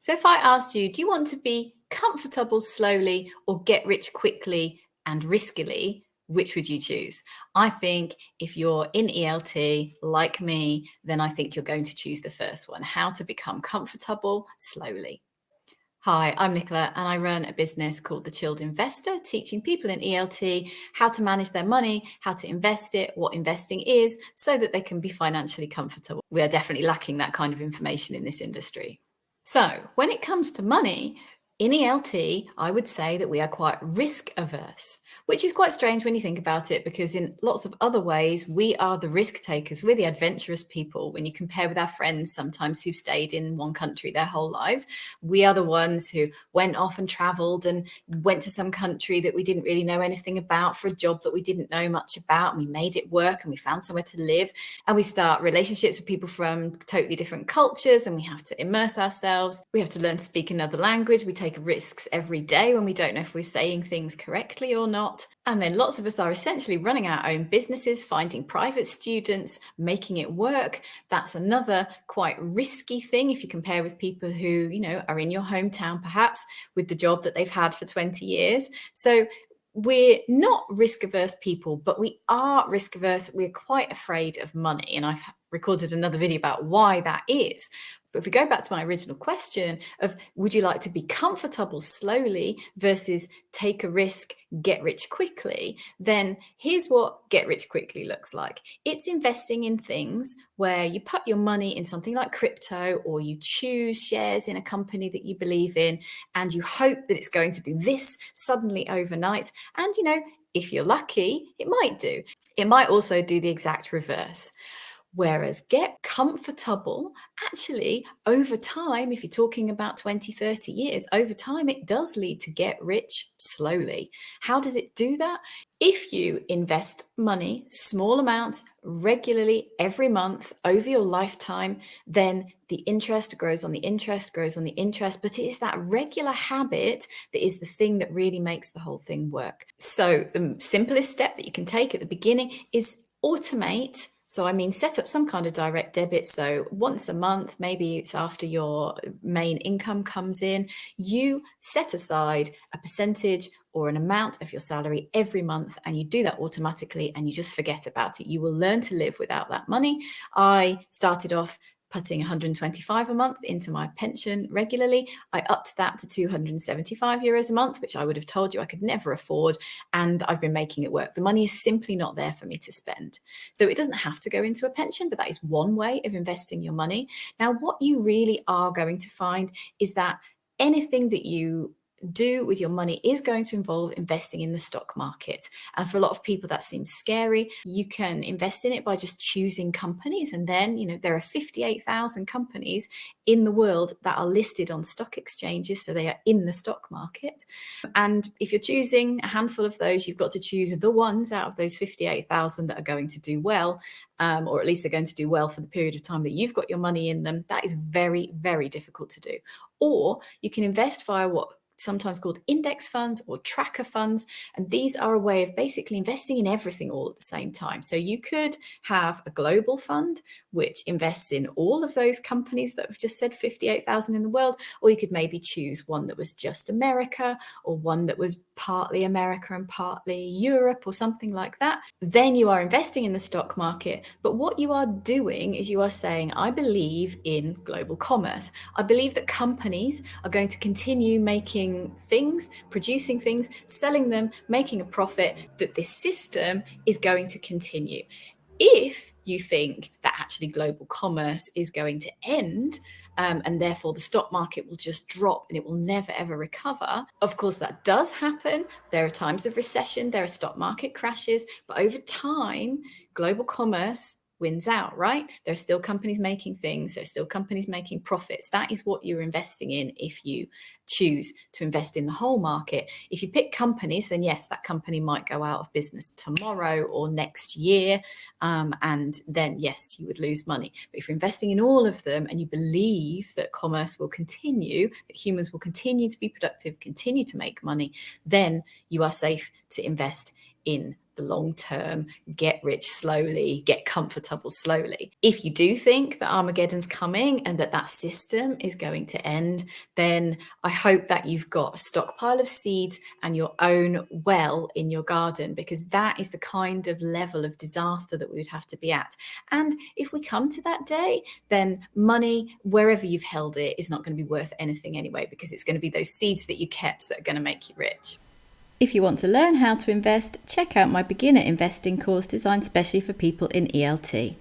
So if I asked you, do you want to be comfortable slowly or get rich quickly and riskily, which would you choose? I think if you're in ELT like me, then I think you're going to choose the first one, how to become comfortable slowly. Hi, I'm Nicola and I run a business called The Chilled Investor, teaching people in ELT how to manage their money, how to invest it, what investing is, so that they can be financially comfortable. We are definitely lacking that kind of information in this industry. So when it comes to money, in ELT, I would say that we are quite risk averse, which is quite strange when you think about it, because in lots of other ways, we are the risk takers. We're the adventurous people. When you compare with our friends sometimes who've stayed in one country their whole lives, we are the ones who went off and traveled and went to some country that we didn't really know anything about for a job that we didn't know much about. And we made it work and we found somewhere to live, and we start relationships with people from totally different cultures, and we have to immerse ourselves. We have to learn to speak another language. We take risks every day when we don't know if we're saying things correctly or not. And then lots of us are essentially running our own businesses, finding private students, making it work. That's another quite risky thing if you compare with people who, are in your hometown, perhaps with the job that they've had for 20 years. So we're not risk averse people, but we are risk averse. We're quite afraid of money. And I've recorded another video about why that is. But if we go back to my original question of would you like to be comfortable slowly versus take a risk, get rich quickly, then here's what get rich quickly looks like. It's investing in things where you put your money in something like crypto, or you choose shares in a company that you believe in, and you hope that it's going to do this suddenly overnight. And, if you're lucky, it might do. It might also do the exact reverse. Whereas get comfortable, actually, over time, if you're talking about 20, 30 years, over time, it does lead to get rich slowly. How does it do that? If you invest money, small amounts, regularly every month over your lifetime, then the interest grows on the interest, grows on the interest. But it is that regular habit that is the thing that really makes the whole thing work. So the simplest step that you can take at the beginning is automate. So set up some kind of direct debit. So once a month, maybe it's after your main income comes in, you set aside a percentage or an amount of your salary every month, and you do that automatically and you just forget about it. You will learn to live without that money. I started off putting 125 a month into my pension regularly. I upped that to 275 euros a month, which I would have told you I could never afford. And I've been making it work. The money is simply not there for me to spend. So it doesn't have to go into a pension, but that is one way of investing your money. Now, what you really are going to find is that anything that you do with your money is going to involve investing in the stock market. And for a lot of people, that seems scary. You can invest in it by just choosing companies. And then, there are 58,000 companies in the world that are listed on stock exchanges. So they are in the stock market. And if you're choosing a handful of those, you've got to choose the ones out of those 58,000 that are going to do well. Or at least they're going to do well for the period of time that you've got your money in them. That is very, very difficult to do. Or you can invest via what sometimes called index funds or tracker funds. And these are a way of basically investing in everything all at the same time. So you could have a global fund, which invests in all of those companies that I've just said, 58,000 in the world, or you could maybe choose one that was just America, or one that was partly America and partly Europe, or something like that. Then you are investing in the stock market. But what you are doing is you are saying, I believe in global commerce. I believe that companies are going to continue making things, producing things, selling them, making a profit, that this system is going to continue. If you think that actually global commerce is going to end, and therefore the stock market will just drop and it will never ever recover, of course that does happen. There are times of recession, there are stock market crashes, but over time, global commerce wins out, right? There are still companies making things. There are still companies making profits. That is what you're investing in if you choose to invest in the whole market. If you pick companies, then yes, that company might go out of business tomorrow or next year. And then yes, you would lose money. But if you're investing in all of them and you believe that commerce will continue, that humans will continue to be productive, continue to make money, then you are safe to invest in the long term, get rich slowly, get comfortable slowly. If you do think that Armageddon's coming and that system is going to end, then I hope that you've got a stockpile of seeds and your own well in your garden, because that is the kind of level of disaster that we would have to be at. And if we come to that day, then money, wherever you've held it, is not going to be worth anything anyway, because it's going to be those seeds that you kept that are going to make you rich. If you want to learn how to invest, check out my beginner investing course designed specially for people in ELT.